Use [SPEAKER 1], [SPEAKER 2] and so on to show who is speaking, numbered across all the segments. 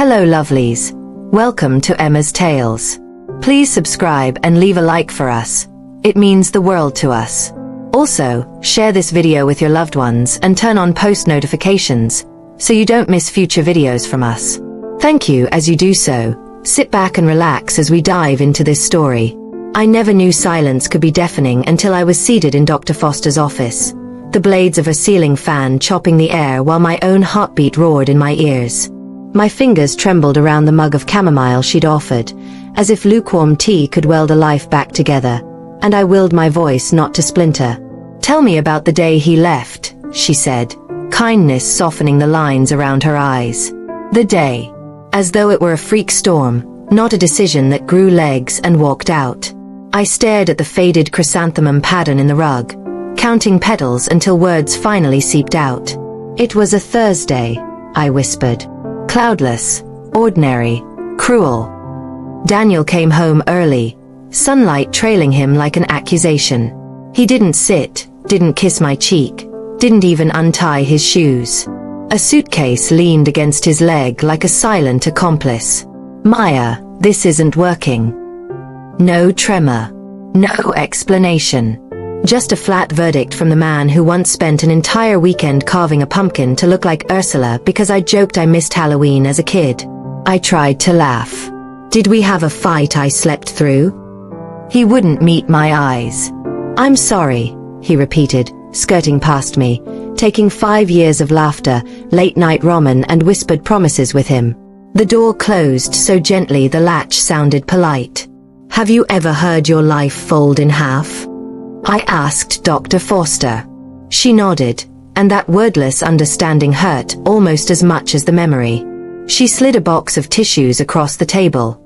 [SPEAKER 1] Hello lovelies. Welcome to Emma's Tales. Please subscribe and leave a like for us. It means the world to us. Also, share this video with your loved ones and turn on post notifications so you don't miss future videos from us. Thank you as you do so. Sit back and relax as we dive into this story. I never knew silence could be deafening until I was seated in Dr. Foster's office, the blades of a ceiling fan chopping the air while my own heartbeat roared in my ears. My fingers trembled around the mug of chamomile she'd offered, as if lukewarm tea could weld a life back together, and I willed my voice not to splinter. "Tell me about the day he left," she said, kindness softening the lines around her eyes. The day. As though it were a freak storm, not a decision that grew legs and walked out. I stared at the faded chrysanthemum pattern in the rug, counting petals until words finally seeped out. "It was a Thursday," I whispered. "Cloudless, ordinary, cruel." Daniel came home early, sunlight trailing him like an accusation. He didn't sit, didn't kiss my cheek, didn't even untie his shoes. A suitcase leaned against his leg like a silent accomplice. "Maya, this isn't working." No tremor. No explanation. Just a flat verdict from the man who once spent an entire weekend carving a pumpkin to look like Ursula because I joked I missed Halloween as a kid. I tried to laugh. "Did we have a fight I slept through?" He wouldn't meet my eyes. "I'm sorry," he repeated, skirting past me, taking 5 years of laughter, late-night ramen and whispered promises with him. The door closed so gently the latch sounded polite. "Have you ever heard your life fold in half?" I asked Dr. Foster. She nodded, and that wordless understanding hurt almost as much as the memory. She slid a box of tissues across the table.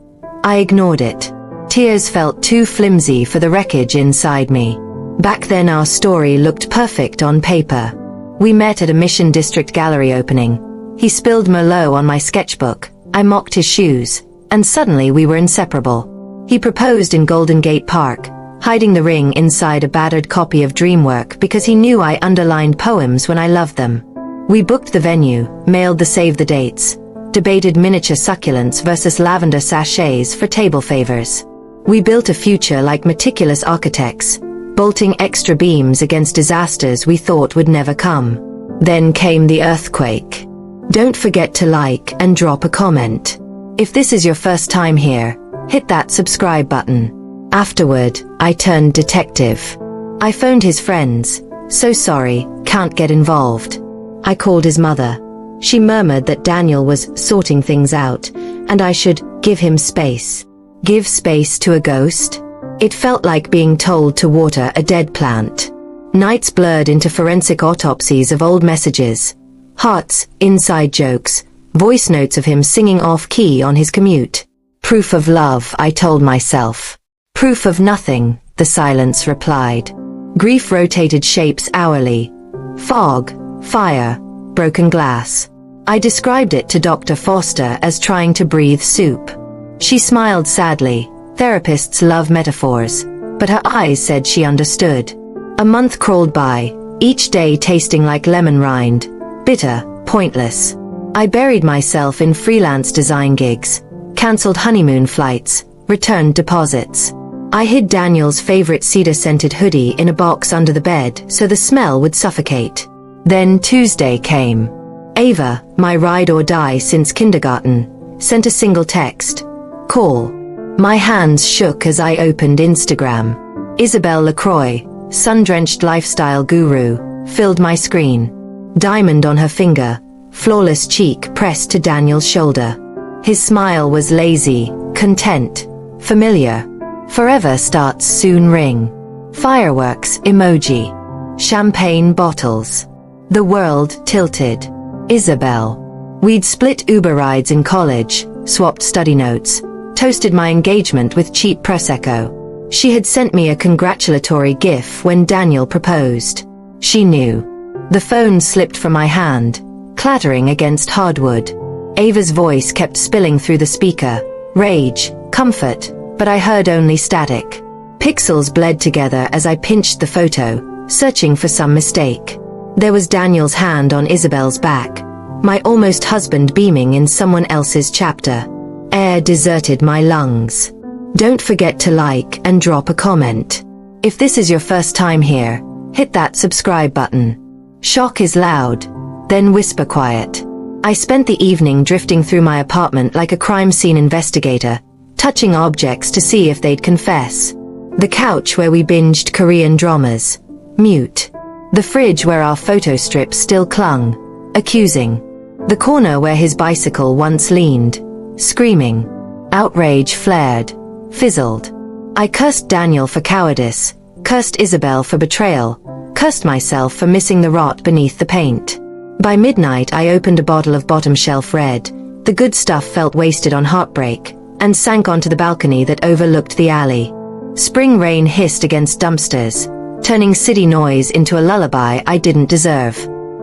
[SPEAKER 1] I ignored it. Tears felt too flimsy for the wreckage inside me. Back then our story looked perfect on paper. We met at a Mission District gallery opening. He spilled Merlot on my sketchbook, I mocked his shoes, and suddenly we were inseparable. He proposed in Golden Gate Park, hiding the ring inside a battered copy of Dreamwork because he knew I underlined poems when I loved them. We booked the venue, mailed the save the dates, debated miniature succulents versus lavender sachets for table favors. We built a future like meticulous architects, bolting extra beams against disasters we thought would never come. Then came the earthquake. Don't forget to like and drop a comment. If this is your first time here, hit that subscribe button. Afterward, I turned detective. I phoned his friends. "So sorry, can't get involved." I called his mother. She murmured that Daniel was sorting things out, and I should give him space. Give space to a ghost? It felt like being told to water a dead plant. Nights blurred into forensic autopsies of old messages. Hearts, inside jokes, voice notes of him singing off-key on his commute. Proof of love, I told myself. Proof of nothing, the silence replied. Grief rotated shapes hourly. Fog, fire, broken glass. I described it to Dr. Foster as trying to breathe soup. She smiled sadly. Therapists love metaphors, but her eyes said she understood. A month crawled by, each day tasting like lemon rind, bitter, pointless. I buried myself in freelance design gigs, cancelled honeymoon flights, returned deposits. I hid Daniel's favorite cedar-scented hoodie in a box under the bed so the smell would suffocate. Then Tuesday came. Ava, my ride-or-die since kindergarten, sent a single text. Call. My hands shook as I opened Instagram. Isabelle LaCroix, sun-drenched lifestyle guru, filled my screen. Diamond on her finger, flawless cheek pressed to Daniel's shoulder. His smile was lazy, content, familiar. Forever starts soon ring. Fireworks emoji. Champagne bottles. The world tilted. Isabelle. We'd split Uber rides in college, swapped study notes, toasted my engagement with cheap Prosecco. She had sent me a congratulatory gif when Daniel proposed. She knew. The phone slipped from my hand, clattering against hardwood. Ava's voice kept spilling through the speaker. Rage, comfort, but I heard only static. Pixels bled together as I pinched the photo, searching for some mistake. There was Daniel's hand on Isabelle's back, My almost husband beaming in someone else's chapter. Air deserted my lungs. Don't forget to like and drop a comment. If this is your first time here, hit that subscribe button. Shock is loud, then whisper quiet. I spent the evening drifting through my apartment like a crime scene investigator, touching objects to see if they'd confess. The couch where we binged Korean dramas. Mute. The fridge where our photo strips still clung. Accusing. The corner where his bicycle once leaned. Screaming. Outrage flared. Fizzled. I cursed Daniel for cowardice, cursed Isabelle for betrayal, cursed myself for missing the rot beneath the paint. By midnight I opened a bottle of bottom shelf red. The good stuff felt wasted on heartbreak, and sank onto the balcony that overlooked the alley. Spring rain hissed against dumpsters, turning city noise into a lullaby I didn't deserve.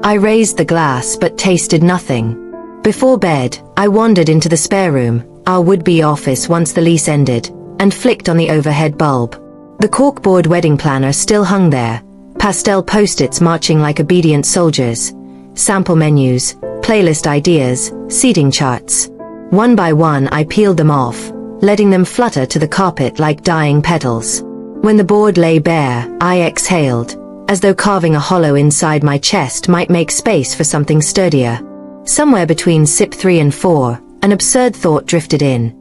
[SPEAKER 1] I raised the glass but tasted nothing. Before bed, I wandered into the spare room, our would-be office once the lease ended, and flicked on the overhead bulb. The corkboard wedding planner still hung there, pastel post-its marching like obedient soldiers, sample menus, playlist ideas, seating charts. One by one I peeled them off, letting them flutter to the carpet like dying petals. When the board lay bare, I exhaled, as though carving a hollow inside my chest might make space for something sturdier. Somewhere between sip 3 and 4, an absurd thought drifted in.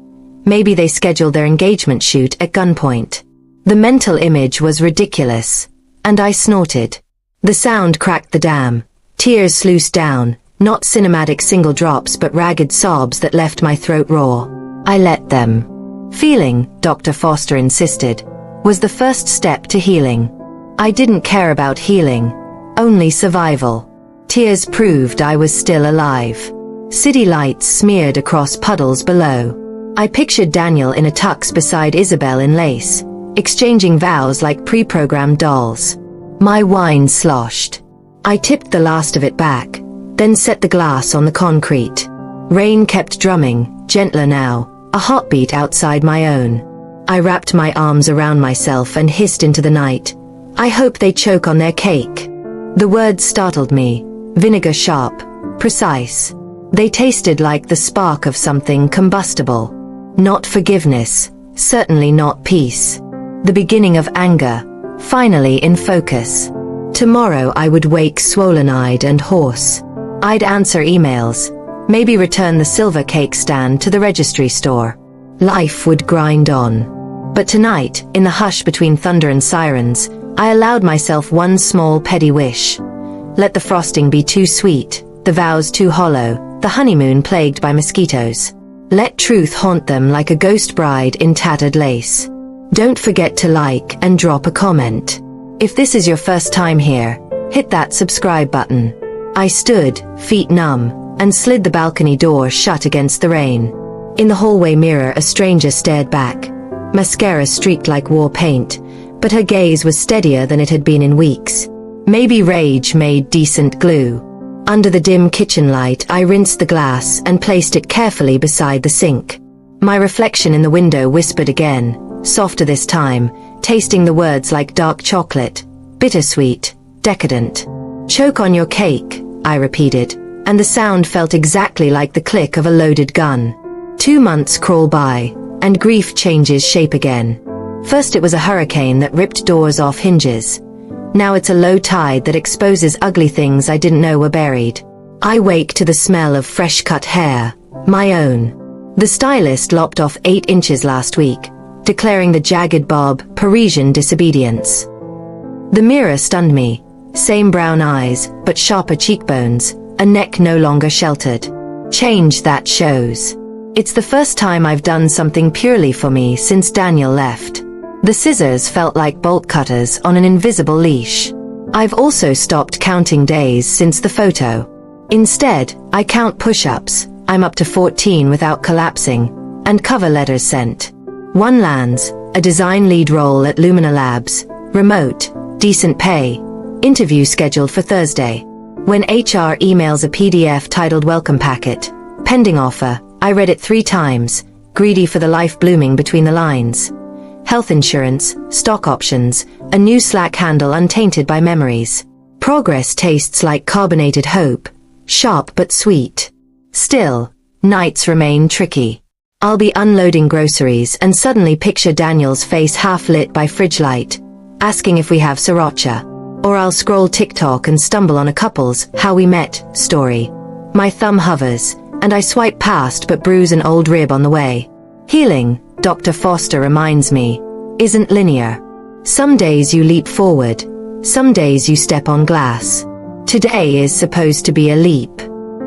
[SPEAKER 1] Maybe they scheduled their engagement shoot at gunpoint. The mental image was ridiculous, and I snorted. The sound cracked the dam. Tears sluiced down, not cinematic single drops but ragged sobs that left my throat raw. I let them. Feeling, Dr. Foster insisted, was the first step to healing. I didn't care about healing, only survival. Tears proved I was still alive. City lights smeared across puddles below. I pictured Daniel in a tux beside Isabelle in lace, exchanging vows like pre-programmed dolls. My wine sloshed. I tipped the last of it back, then set the glass on the concrete. Rain kept drumming, gentler now, a heartbeat outside my own. I wrapped my arms around myself and hissed into the night. I hope they choke on their cake. The words startled me, vinegar sharp, precise. They tasted like the spark of something combustible. Not forgiveness, certainly not peace. The beginning of anger, finally in focus. Tomorrow I would wake swollen-eyed and hoarse. I'd answer emails, maybe return the silver cake stand to the registry store. Life would grind on. But tonight, in the hush between thunder and sirens, I allowed myself one small petty wish. Let the frosting be too sweet, the vows too hollow, the honeymoon plagued by mosquitoes. Let truth haunt them like a ghost bride in tattered lace. Don't forget to like and drop a comment. If this is your first time here, hit that subscribe button. I stood, feet numb, and slid the balcony door shut against the rain. In the hallway mirror a stranger stared back. Mascara streaked like war paint, but her gaze was steadier than it had been in weeks. Maybe rage made decent glue. Under the dim kitchen light I rinsed the glass and placed it carefully beside the sink. My reflection in the window whispered again, softer this time, tasting the words like dark chocolate, bittersweet, decadent. Choke on your cake, I repeated, and the sound felt exactly like the click of a loaded gun. 2 months crawl by, and grief changes shape again. First it was a hurricane that ripped doors off hinges. Now it's a low tide that exposes ugly things I didn't know were buried. I wake to the smell of fresh-cut hair, my own. The stylist lopped off 8 inches last week, declaring the jagged bob Parisian disobedience. The mirror stunned me. Same brown eyes, but sharper cheekbones, a neck no longer sheltered. Change that shows. It's the first time I've done something purely for me since Daniel left. The scissors felt like bolt cutters on an invisible leash. I've also stopped counting days since the photo. Instead, I count push-ups. I'm up to 14 without collapsing, and cover letters sent. One lands, a design lead role at Lumina Labs, remote, decent pay, interview scheduled for Thursday. When HR emails a PDF titled welcome packet, pending offer, I read it 3 times, greedy for the life blooming between the lines. Health insurance, stock options, a new Slack handle untainted by memories. Progress tastes like carbonated hope, Sharp but sweet. Still, nights remain tricky. I'll be unloading groceries and suddenly picture Daniel's face half lit by fridge light, asking if we have sriracha. Or I'll scroll TikTok and stumble on a couple's "How We Met" story. My thumb hovers, and I swipe past but bruise an old rib on the way. Healing, Dr. Foster reminds me, isn't linear. Some days you leap forward, some days you step on glass. Today is supposed to be a leap.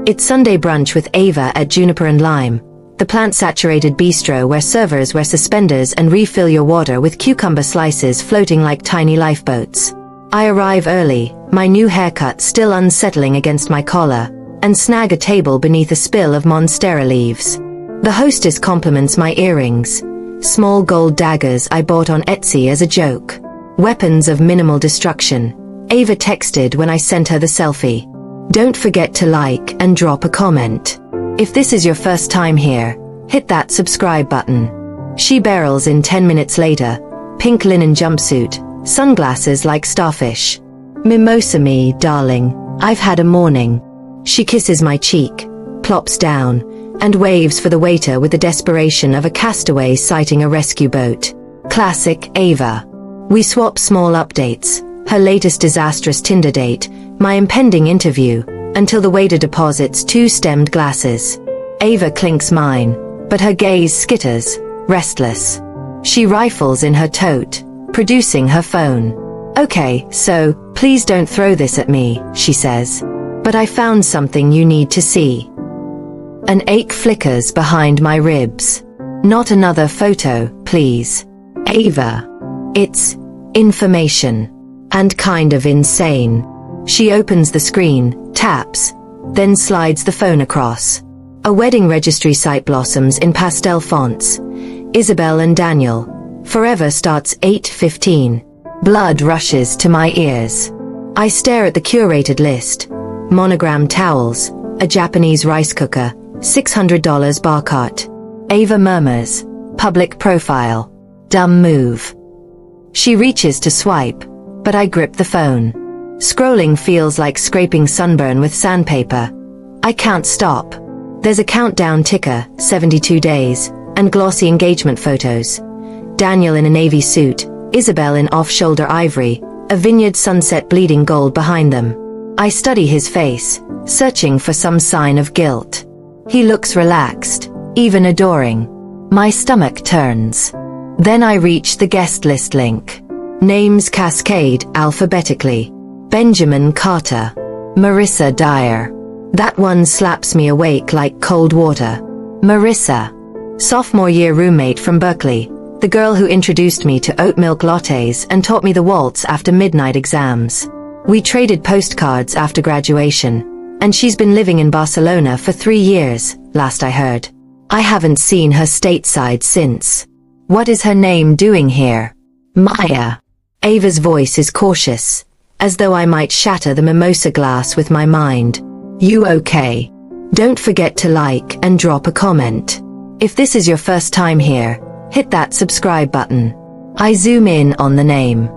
[SPEAKER 1] It's Sunday brunch with Ava at Juniper and Lime, the plant-saturated bistro where servers wear suspenders and refill your water with cucumber slices floating like tiny lifeboats. I arrive early, my new haircut still unsettling against my collar, and snag a table beneath a spill of monstera leaves. The hostess compliments my earrings, small gold daggers I bought on Etsy as a joke. Weapons of minimal destruction, Ava texted when I sent her the selfie. Don't forget to like and drop a comment. If this is your first time here, hit that subscribe button. She barrels in 10 minutes later, pink linen jumpsuit, sunglasses like starfish. Mimosa me, darling, I've had a morning. She kisses my cheek, plops down, and waves for the waiter with the desperation of a castaway sighting a rescue boat. Classic Ava. We swap small updates, her latest disastrous Tinder date, my impending interview, until the waiter deposits 2 stemmed glasses. Ava clinks mine, but her gaze skitters, restless. She rifles in her tote, producing her phone. Okay, so, please don't throw this at me, she says. But I found something you need to see. An ache flickers behind my ribs. Not another photo, please. Ava. It's information. And kind of insane. She opens the screen, taps, then slides the phone across. A wedding registry site blossoms in pastel fonts. Isabelle and Daniel. Forever starts 8:15. Blood rushes to my ears. I stare at the curated list. Monogram towels, a Japanese rice cooker, $600 bar cart. Ava murmurs, public profile. Dumb move. She reaches to swipe, but I grip the phone. Scrolling feels like scraping sunburn with sandpaper. I can't stop. There's a countdown ticker, 72 days, and glossy engagement photos. Daniel in a navy suit, Isabelle in off-shoulder ivory, a vineyard sunset bleeding gold behind them. I study his face, searching for some sign of guilt. He looks relaxed, even adoring. My stomach turns. Then I reach the guest list link. Names cascade alphabetically. Benjamin Carter. Marissa Dyer. That one slaps me awake like cold water. Marissa. Sophomore year roommate from Berkeley. The girl who introduced me to oat milk lattes and taught me the waltz after midnight exams. We traded postcards after graduation, and she's been living in Barcelona for 3 years, last I heard. I haven't seen her stateside since. What is her name doing here? Maya. Ava's voice is cautious, as though I might shatter the mimosa glass with my mind. You okay? Don't forget to like and drop a comment. If this is your first time here, hit that subscribe button. I zoom in on the name.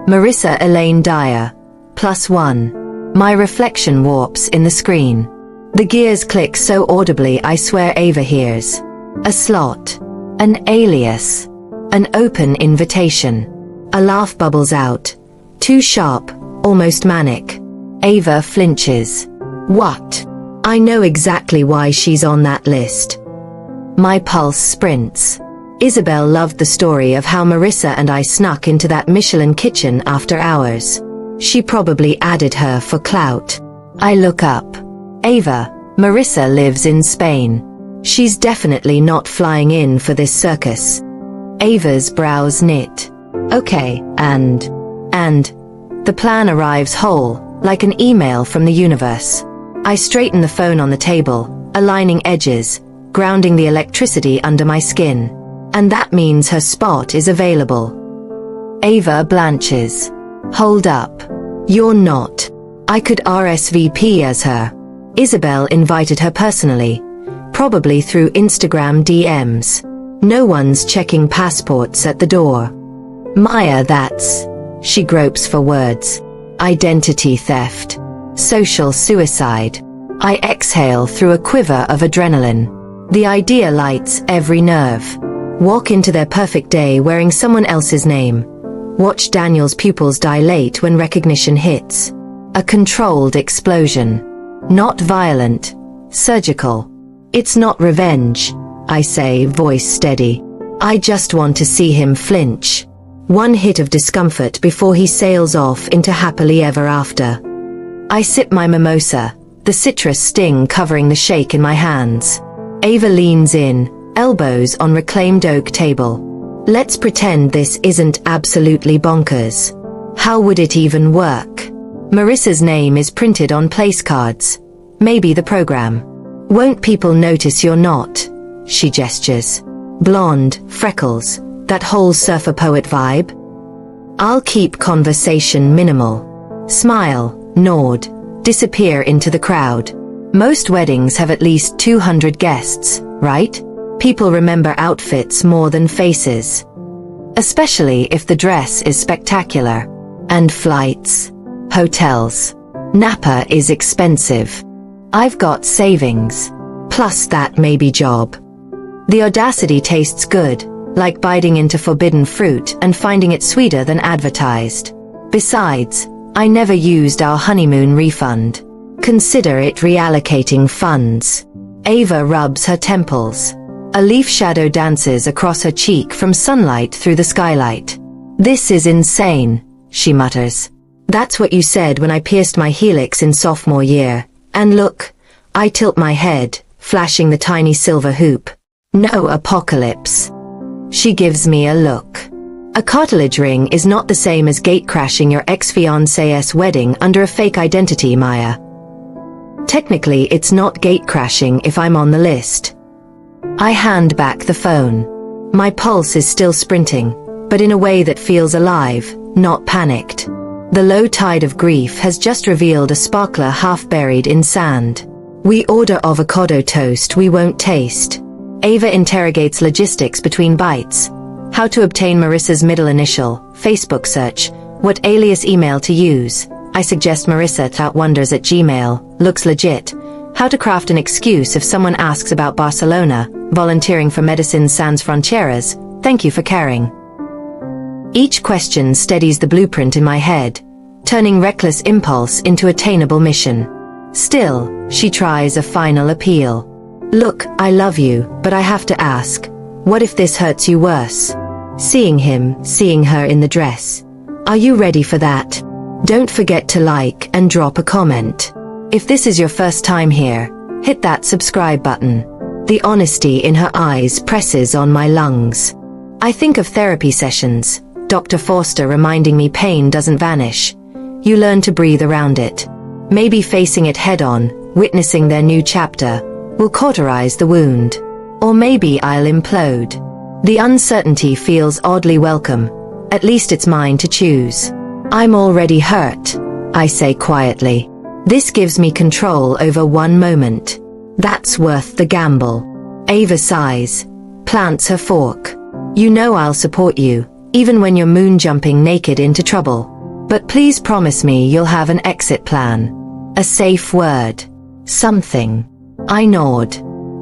[SPEAKER 1] Marissa Elaine Dyer. +1. My reflection warps in the screen. The gears click so audibly I swear Ava hears. A slot. An alias. An open invitation. A laugh bubbles out. Too sharp, almost manic. Ava flinches. What? I know exactly why she's on that list. My pulse sprints. Isabelle loved the story of how Marissa and I snuck into that Michelin kitchen after hours. She probably added her for clout. I look up. Ava, Marissa lives in Spain. She's definitely not flying in for this circus. Ava's brows knit. Okay, and the plan arrives whole, like an email from the universe. I straighten the phone on the table, aligning edges, grounding the electricity under my skin. And that means her spot is available. Ava blanches. Hold up. You're not. I could RSVP as her. Isabelle invited her personally, probably through Instagram DMs. No one's checking passports at the door. Maya, that's... She gropes for words. Identity theft. Social suicide. I exhale through a quiver of adrenaline. The idea lights every nerve. Walk into their perfect day wearing someone else's name. Watch Daniel's pupils dilate when recognition hits. A controlled explosion. Not violent. Surgical. It's not revenge, I say, voice steady. I just want to see him flinch. One hit of discomfort before he sails off into happily ever after. I sip my mimosa, the citrus sting covering the shake in my hands. Ava leans in, elbows on reclaimed oak table. Let's pretend this isn't absolutely bonkers. How would it even work? Marissa's name is printed on place cards. Maybe the program. Won't people notice you're not? She gestures. Blonde, freckles, that whole surfer poet vibe? I'll keep conversation minimal. Smile, nod, disappear into the crowd. Most weddings have at least 200 guests, right? People remember outfits more than faces. Especially if the dress is spectacular. And flights. Hotels. Napa is expensive. I've got savings. Plus that maybe job. The audacity tastes good, like biting into forbidden fruit and finding it sweeter than advertised. Besides, I never used our honeymoon refund. Consider it reallocating funds. Ava rubs her temples. A leaf shadow dances across her cheek from sunlight through the skylight. This is insane, she mutters. That's what you said when I pierced my helix in sophomore year. And look, I tilt my head, flashing the tiny silver hoop. No apocalypse. She gives me a look. A cartilage ring is not the same as gatecrashing your ex-fiancé's wedding under a fake identity, Maya. Technically, it's not gatecrashing if I'm on the list. I hand back the phone. My pulse is still sprinting, but in a way that feels alive, not panicked. The low tide of grief has just revealed a sparkler half buried in sand. We order avocado toast we won't taste. Ava interrogates logistics between bites. How to obtain Marissa's middle initial, Facebook search, what alias email to use. I suggest marissa@wonders@gmail, looks legit. How to craft an excuse if someone asks about Barcelona, volunteering for Medicine Sans Fronteras, thank you for caring. Each question steadies the blueprint in my head, turning reckless impulse into attainable mission. Still, she tries a final appeal. Look, I love you, but I have to ask, what if this hurts you worse? Seeing him, seeing her in the dress. Are you ready for that? Don't forget to like and drop a comment. If this is your first time here, hit that subscribe button. The honesty in her eyes presses on my lungs. I think of therapy sessions, Dr. Forster reminding me pain doesn't vanish. You learn to breathe around it. Maybe facing it head-on, witnessing their new chapter, will cauterize the wound. Or maybe I'll implode. The uncertainty feels oddly welcome. At least it's mine to choose. I'm already hurt, I say quietly. This gives me control over one moment. That's worth the gamble. Ava sighs, plants her fork. You know I'll support you, even when you're moon-jumping naked into trouble. But please promise me you'll have an exit plan. A safe word. Something. I nod.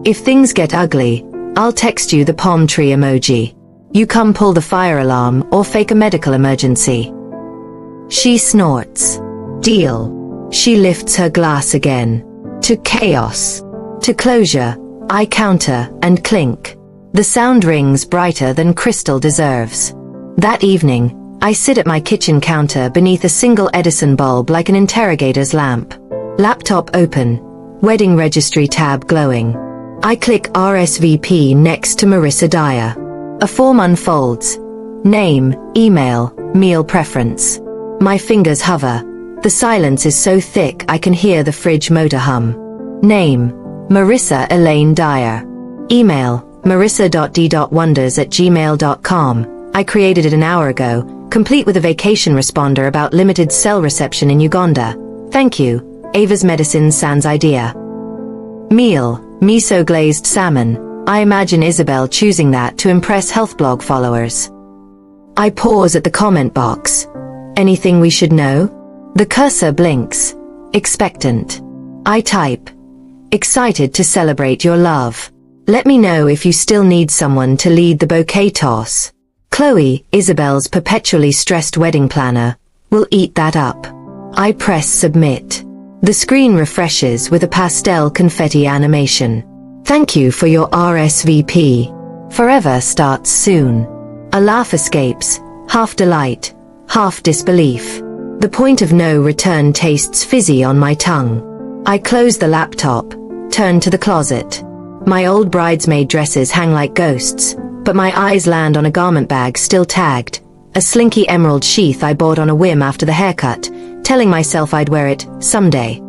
[SPEAKER 1] If things get ugly, I'll text you the palm tree emoji. You come pull the fire alarm or fake a medical emergency. She snorts. Deal. She lifts her glass again. To chaos. To closure. I counter and clink. The sound rings brighter than crystal deserves. That evening, I sit at my kitchen counter beneath a single Edison bulb like an interrogator's lamp. Laptop open. Wedding registry tab glowing. I click RSVP next to Marissa Dyer. A form unfolds. Name, email, meal preference. My fingers hover. The silence is so thick I can hear the fridge motor hum. Name, Marissa Elaine Dyer. Email, marissa.d.wonders@gmail.com. I created it an hour ago, complete with a vacation responder about limited cell reception in Uganda. Thank you, Ava's Medicine Sans idea. Meal, miso glazed salmon. I imagine Isabelle choosing that to impress health blog followers. I pause at the comment box. Anything we should know? The cursor blinks. Expectant. I type, excited to celebrate your love. Let me know if you still need someone to lead the bouquet toss. Chloe, Isabelle's perpetually stressed wedding planner, will eat that up. I press submit. The screen refreshes with a pastel confetti animation. Thank you for your RSVP. Forever starts soon. A laugh escapes, half delight, half disbelief. The point of no return tastes fizzy on my tongue. I close the laptop, turn to the closet. My old bridesmaid dresses hang like ghosts, but my eyes land on a garment bag still tagged, a slinky emerald sheath I bought on a whim after the haircut, telling myself I'd wear it someday.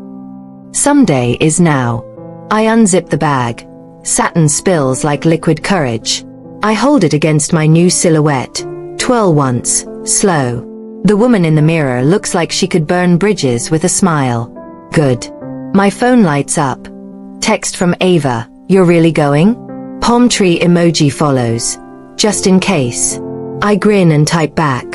[SPEAKER 1] Someday is now. I unzip the bag. Satin spills like liquid courage. I hold it against my new silhouette. Twirl once, slow. The woman in the mirror looks like she could burn bridges with a smile. Good. My phone lights up. Text from Ava. You're really going? Palm tree emoji follows. Just in case. I grin and type back.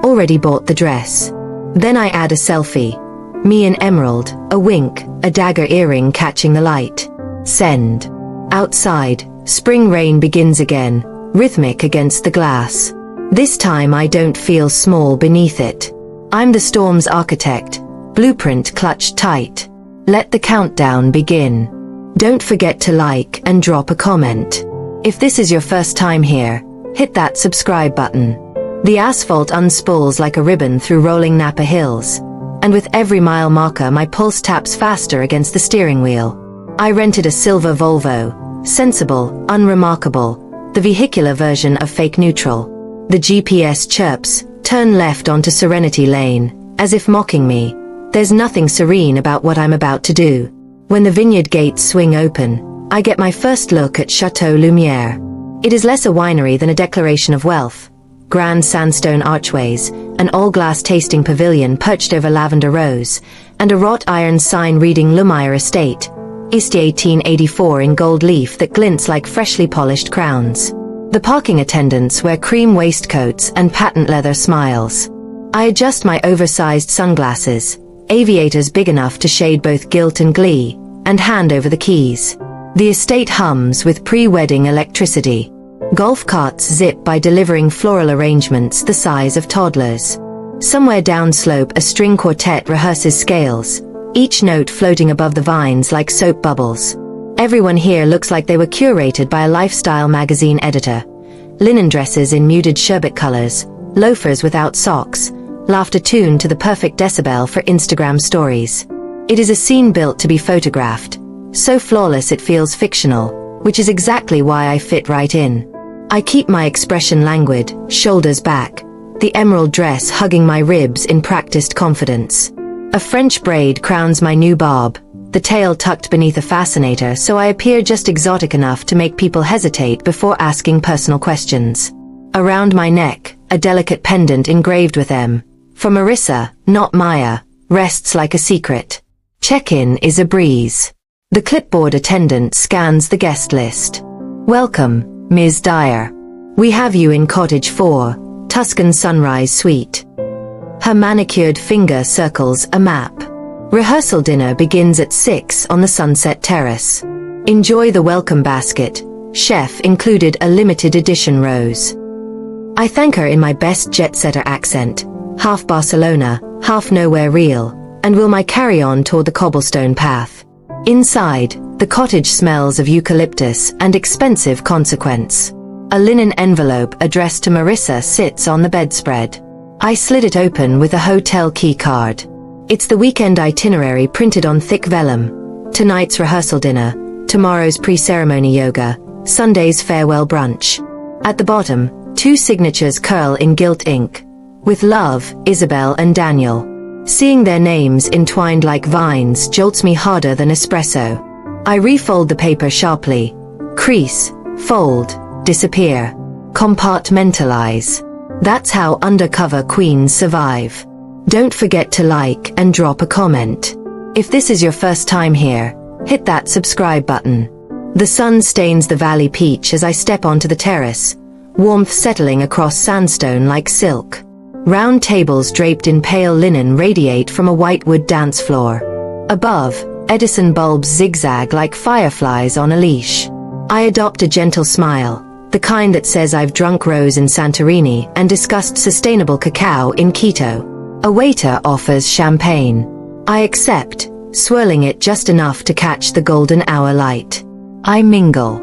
[SPEAKER 1] Already bought the dress. Then I add a selfie. Me in emerald, a wink, a dagger earring catching the light. Send. Outside, spring rain begins again, rhythmic against the glass. This time I don't feel small beneath it. I'm the storm's architect, blueprint clutched tight. Let the countdown begin. Don't forget to like and drop a comment. If this is your first time here, hit that subscribe button. The asphalt unspools like a ribbon through rolling Napa hills, and with every mile marker my pulse taps faster against the steering wheel. I rented a silver Volvo, sensible, unremarkable, the vehicular version of fake neutral. The GPS chirps, turn left onto Serenity Lane, as if mocking me. There's nothing serene about what I'm about to do. When the vineyard gates swing open, I get my first look at Chateau Lumière. It is less a winery than a declaration of wealth. Grand sandstone archways, an all-glass tasting pavilion perched over lavender rose, and a wrought iron sign reading Lumière Estate, East 1884 in gold leaf that glints like freshly polished crowns. The parking attendants wear cream waistcoats and patent leather smiles. I adjust my oversized sunglasses, aviators big enough to shade both guilt and glee, and hand over the keys. The estate hums with pre-wedding electricity. Golf carts zip by delivering floral arrangements the size of toddlers. Somewhere downslope a string quartet rehearses scales, each note floating above the vines like soap bubbles. Everyone here looks like they were curated by a lifestyle magazine editor. Linen dresses in muted sherbet colors, loafers without socks, laughter tuned to the perfect decibel for Instagram stories. It is a scene built to be photographed, so flawless it feels fictional, which is exactly why I fit right in. I keep my expression languid, shoulders back, the emerald dress hugging my ribs in practiced confidence. A French braid crowns my new bob, the tail tucked beneath a fascinator so I appear just exotic enough to make people hesitate before asking personal questions. Around my neck, a delicate pendant engraved with M, for Marissa, not Maya, rests like a secret. Check-in is a breeze. The clipboard attendant scans the guest list. Welcome, Ms. Dyer. We have you in Cottage 4, Tuscan Sunrise Suite. Her manicured finger circles a map. Rehearsal dinner begins at 6 on the Sunset Terrace. Enjoy the welcome basket. Chef included a limited edition rose. I thank her in my best jet-setter accent, half Barcelona, half nowhere real, and will my carry-on toward the cobblestone path. Inside, the cottage smells of eucalyptus and expensive consequence. A linen envelope addressed to Marissa sits on the bedspread. I slid it open with a hotel key card. It's the weekend itinerary printed on thick vellum. Tonight's rehearsal dinner, tomorrow's pre-ceremony yoga, Sunday's farewell brunch. At the bottom, 2 signatures curl in gilt ink. With love, Isabelle and Daniel. Seeing their names entwined like vines jolts me harder than espresso. I refold the paper sharply. Crease, fold, disappear. Compartmentalize. That's how undercover queens survive. Don't forget to like and drop a comment. If this is your first time here, hit that subscribe button. The sun stains the valley peach as I step onto the terrace, warmth settling across sandstone like silk. Round tables draped in pale linen radiate from a whitewood dance floor. Above, Edison bulbs zigzag like fireflies on a leash. I adopt a gentle smile, the kind that says I've drunk rose in Santorini and discussed sustainable cacao in Quito. A waiter offers champagne. I accept, swirling it just enough to catch the golden hour light. I mingle.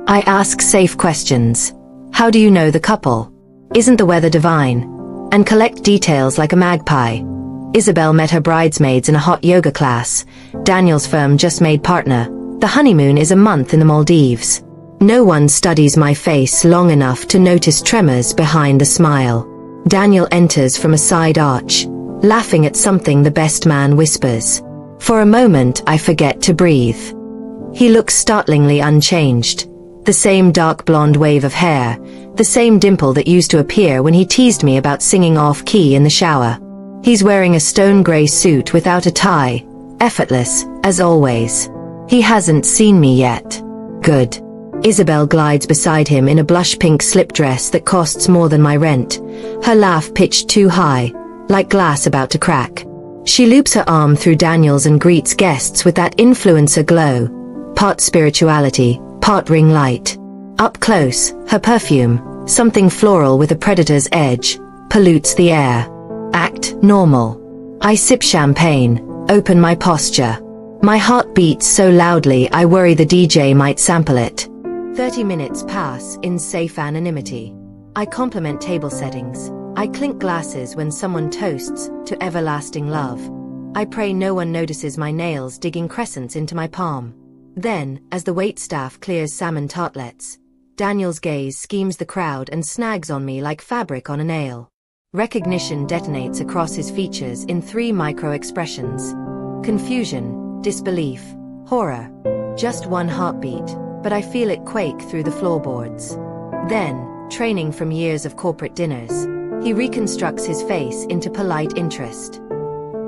[SPEAKER 1] I ask safe questions. How do you know the couple? Isn't the weather divine? And collect details like a magpie. Isabelle met her bridesmaids in a hot yoga class. Daniel's firm just made partner. The honeymoon is a month in the Maldives. No one studies my face long enough to notice tremors behind the smile. Daniel enters from a side arch, laughing at something the best man whispers. For a moment I forget to breathe. He looks startlingly unchanged. The same dark blonde wave of hair, the same dimple that used to appear when he teased me about singing off-key in the shower. He's wearing a stone-grey suit without a tie, effortless, as always. He hasn't seen me yet. Good. Isabelle glides beside him in a blush-pink slip dress that costs more than my rent, her laugh pitched too high, like glass about to crack. She loops her arm through Daniel's and greets guests with that influencer glow, part spirituality, part ring light. Up close, her perfume, something floral with a predator's edge, pollutes the air. Act normal. I sip champagne, open my posture. My heart beats so loudly I worry the DJ might sample it. 30 minutes pass in safe anonymity. I compliment table settings. I clink glasses when someone toasts to everlasting love. I pray no one notices my nails digging crescents into my palm. Then, as the waitstaff clears salmon tartlets, Daniel's gaze schemes the crowd and snags on me like fabric on a nail. Recognition detonates across his features in 3 micro-expressions. Confusion, disbelief, horror. Just one heartbeat, but I feel it quake through the floorboards. Then, training from years of corporate dinners, he reconstructs his face into polite interest.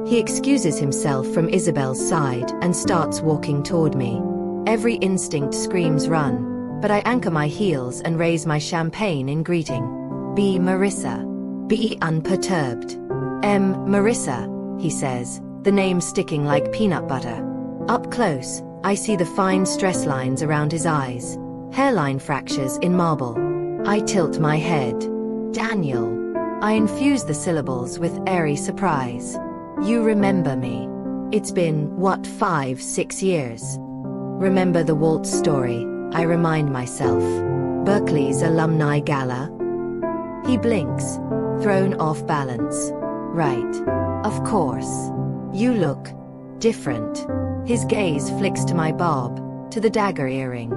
[SPEAKER 1] He excuses himself from Isabelle's side and starts walking toward me. Every instinct screams run, but I anchor my heels and raise my champagne in greeting. Be Marissa. Be unperturbed. Marissa, he says, the name sticking like peanut butter. Up close, I see the fine stress lines around his eyes, hairline fractures in marble. I tilt my head. Daniel. I infuse the syllables with airy surprise. You remember me. It's been, 5-6 years. Remember the waltz story, I remind myself. Berkeley's alumni gala. He blinks, thrown off balance. Right. Of course. You look different. His gaze flicks to my bob, to the dagger earring.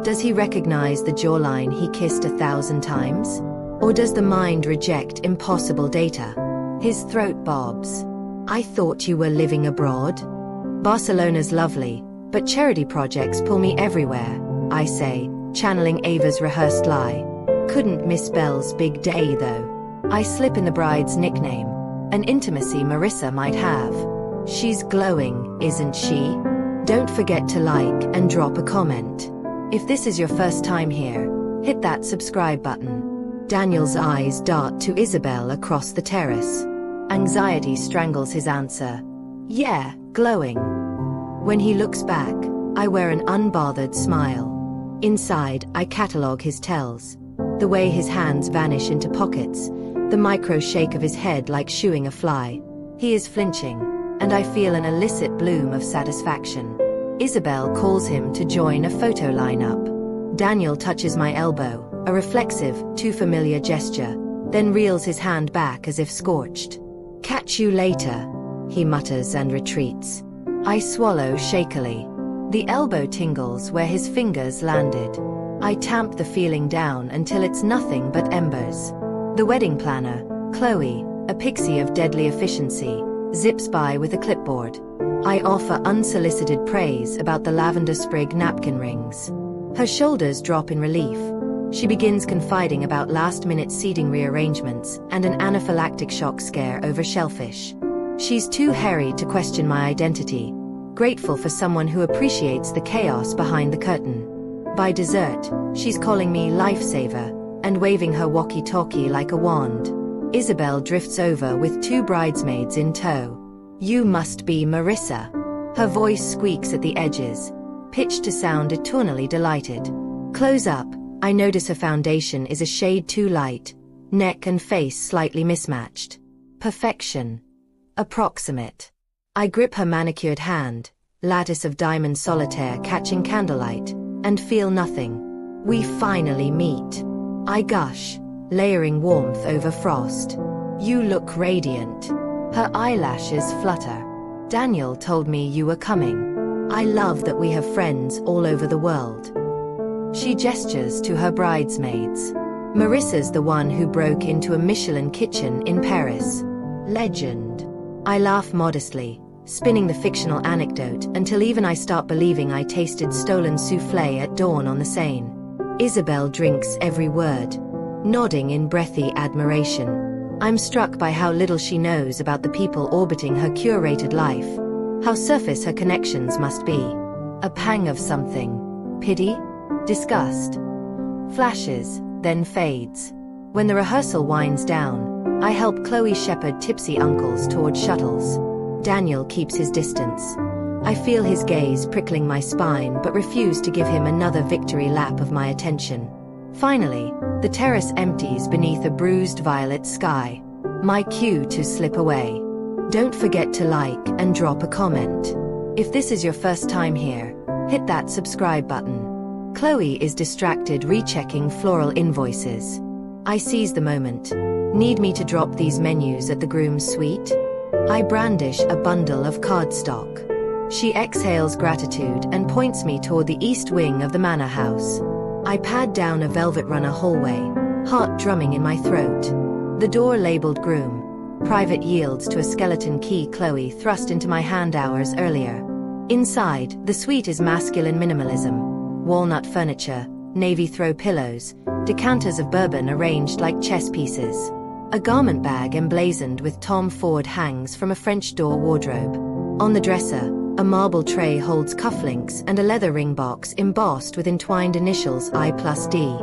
[SPEAKER 1] Does he recognize the jawline he kissed 1,000 times? Or does the mind reject impossible data? His throat bobs. I thought you were living abroad? Barcelona's lovely, but charity projects pull me everywhere, I say, channeling Ava's rehearsed lie. Couldn't miss Belle's big day though. I slip in the bride's nickname, an intimacy Marissa might have. She's glowing, isn't she? Don't forget to like and drop a comment. If this is your first time here, hit that subscribe button. Daniel's eyes dart to Isabelle across the terrace. Anxiety strangles his answer. Yeah, glowing. When he looks back, I wear an unbothered smile. Inside, I catalogue his tells. The way his hands vanish into pockets, the micro shake of his head like shooing a fly. He is flinching, and I feel an illicit bloom of satisfaction. Isabelle calls him to join a photo lineup. Daniel touches my elbow, a reflexive, too familiar gesture, then reels his hand back as if scorched. Catch you later, he mutters and retreats. I swallow shakily. The elbow tingles where his fingers landed. I tamp the feeling down until it's nothing but embers. The wedding planner, Chloe, a pixie of deadly efficiency, zips by with a clipboard. I offer unsolicited praise about the lavender sprig napkin rings. Her shoulders drop in relief. She begins confiding about last-minute seating rearrangements and an anaphylactic shock scare over shellfish. She's too hairy to question my identity, grateful for someone who appreciates the chaos behind the curtain. By dessert, she's calling me lifesaver and waving her walkie-talkie like a wand. Isabelle drifts over with 2 bridesmaids in tow. You must be Marissa. Her voice squeaks at the edges, pitched to sound eternally delighted. Close up, I notice her foundation is a shade too light, neck and face slightly mismatched. Perfection. Approximate. I grip her manicured hand, lattice of diamond solitaire catching candlelight, and feel nothing. We finally meet. I gush, layering warmth over frost. You look radiant. Her eyelashes flutter. Daniel told me you were coming. I love that we have friends all over the world. She gestures to her bridesmaids. Marissa's the one who broke into a Michelin kitchen in Paris. Legend. I laugh modestly, spinning the fictional anecdote until even I start believing I tasted stolen soufflé at dawn on the Seine. Isabelle drinks every word, nodding in breathy admiration. I'm struck by how little she knows about the people orbiting her curated life, how surface her connections must be. A pang of something. Pity? Disgust. Flashes, then fades. When the rehearsal winds down, I help Chloe shepherd tipsy uncles toward shuttles. Daniel keeps his distance. I feel his gaze prickling my spine but refuse to give him another victory lap of my attention. Finally, the terrace empties beneath a bruised violet sky. My cue to slip away. Don't forget to like and drop a comment. If this is your first time here, hit that subscribe button. Chloe is distracted rechecking floral invoices. I seize the moment. Need me to drop these menus at the groom's suite? I brandish a bundle of cardstock. She exhales gratitude and points me toward the east wing of the manor house. I pad down a velvet runner hallway, heart drumming in my throat. The door labeled groom. Private yields to a skeleton key Chloe thrust into my hand hours earlier. Inside, the suite is masculine minimalism. Walnut furniture, navy throw pillows, decanters of bourbon arranged like chess pieces. A garment bag emblazoned with Tom Ford hangs from a French door wardrobe. On the dresser, a marble tray holds cufflinks and a leather ring box embossed with entwined initials I+D.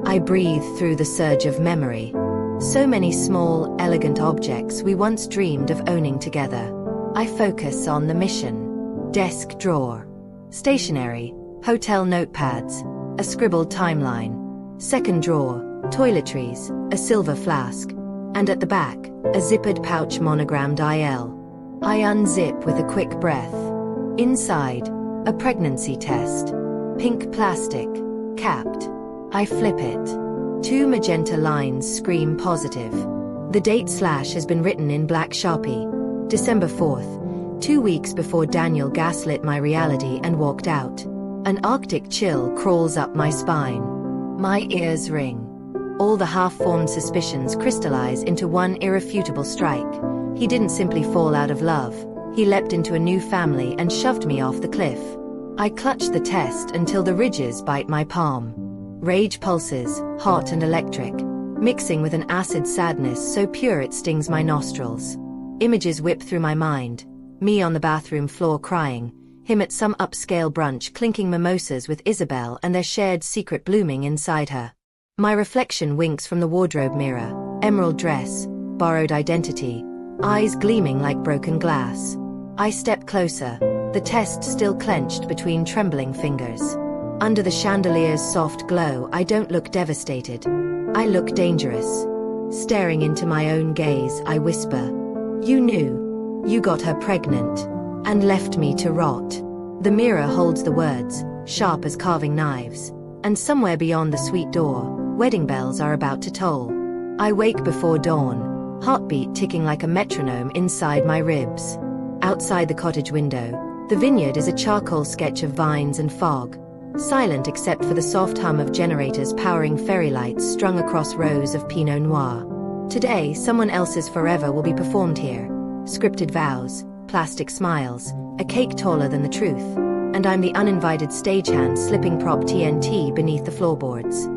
[SPEAKER 1] I breathe through the surge of memory. So many small, elegant objects we once dreamed of owning together. I focus on the mission. Desk drawer. Stationery, hotel notepads, a scribbled timeline. Second drawer, toiletries, a silver flask, and at the back, a zippered pouch monogrammed IL. I unzip with a quick breath. Inside, a pregnancy test. Pink plastic, capped. I flip it. 2 magenta lines scream positive. The date slash has been written in black Sharpie. December 4th, 2 weeks before Daniel gaslit my reality and walked out. An Arctic chill crawls up my spine. My ears ring. All the half-formed suspicions crystallize into one irrefutable strike. He didn't simply fall out of love. He leapt into a new family and shoved me off the cliff. I clutch the test until the ridges bite my palm. Rage pulses, hot and electric, mixing with an acid sadness so pure it stings my nostrils. Images whip through my mind. Me on the bathroom floor crying. Him at some upscale brunch clinking mimosas with Isabelle and their shared secret blooming inside her. My reflection winks from the wardrobe mirror. Emerald dress, borrowed identity, eyes gleaming like broken glass. I step closer, the test still clenched between trembling fingers. Under the chandelier's soft glow, I don't look devastated. I look dangerous. Staring into my own gaze, I whisper, "You knew. You got her pregnant. And left me to rot." The mirror holds the words, sharp as carving knives. And somewhere beyond the suite door, wedding bells are about to toll. I wake before dawn, heartbeat ticking like a metronome inside my ribs. Outside the cottage window, the vineyard is a charcoal sketch of vines and fog, silent except for the soft hum of generators powering fairy lights strung across rows of Pinot Noir. Today, someone else's forever will be performed here. Scripted vows, plastic smiles, a cake taller than the truth, and I'm the uninvited stagehand slipping prop TNT beneath the floorboards.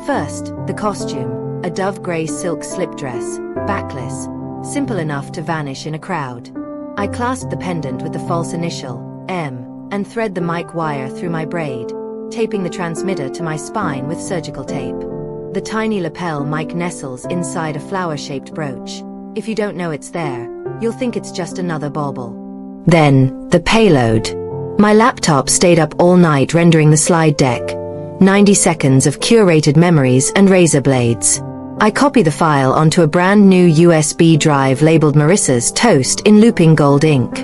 [SPEAKER 1] First, the costume, a dove gray silk slip dress, backless, simple enough to vanish in a crowd. I clasp the pendant with the false initial, M, and thread the mic wire through my braid, taping the transmitter to my spine with surgical tape. The tiny lapel mic nestles inside a flower-shaped brooch. If you don't know it's there, you'll think it's just another bauble. Then, the payload. My laptop stayed up all night rendering the slide deck. 90 seconds of curated memories and razor blades. I copy the file onto a brand new USB drive labeled Marissa's Toast in looping gold ink.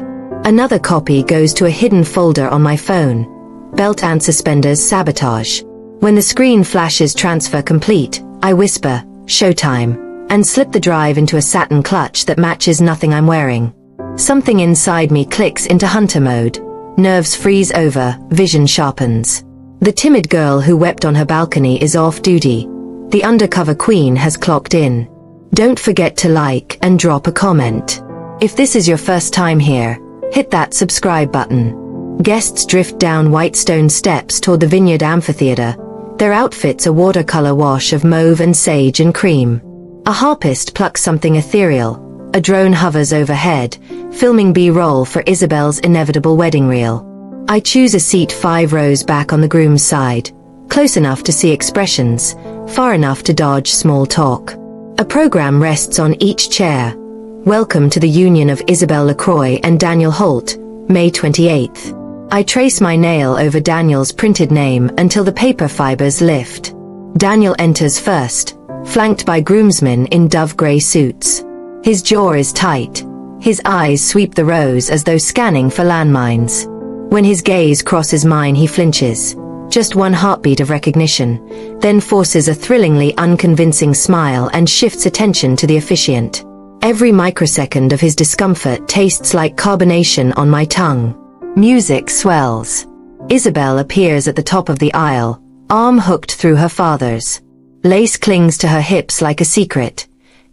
[SPEAKER 1] Another copy goes to a hidden folder on my phone. Belt and suspenders sabotage. When the screen flashes transfer complete, I whisper, "Showtime," and slip the drive into a satin clutch that matches nothing I'm wearing. Something inside me clicks into hunter mode. Nerves freeze over, vision sharpens. The timid girl who wept on her balcony is off duty. The undercover queen has clocked in. Don't forget to like and drop a comment. If this is your first time here, hit that subscribe button. Guests drift down white stone steps toward the Vineyard amphitheater, their outfits a watercolor wash of mauve and sage and cream. A harpist plucks something ethereal. A drone hovers overhead, filming B-roll for Isabelle's inevitable wedding reel. I choose a seat 5 rows back on the groom's side, close enough to see expressions, far enough to dodge small talk. A program rests on each chair. Welcome to the union of Isabelle LaCroix and Daniel Holt, May 28th. I trace my nail over Daniel's printed name until the paper fibers lift. Daniel enters first, flanked by groomsmen in dove-gray suits. His jaw is tight. His eyes sweep the rows as though scanning for landmines. When his gaze crosses mine, he flinches. Just one heartbeat of recognition, then forces a thrillingly unconvincing smile and shifts attention to the officiant. Every microsecond of his discomfort tastes like carbonation on my tongue. Music swells. Isabelle appears at the top of the aisle, arm hooked through her father's. Lace clings to her hips like a secret.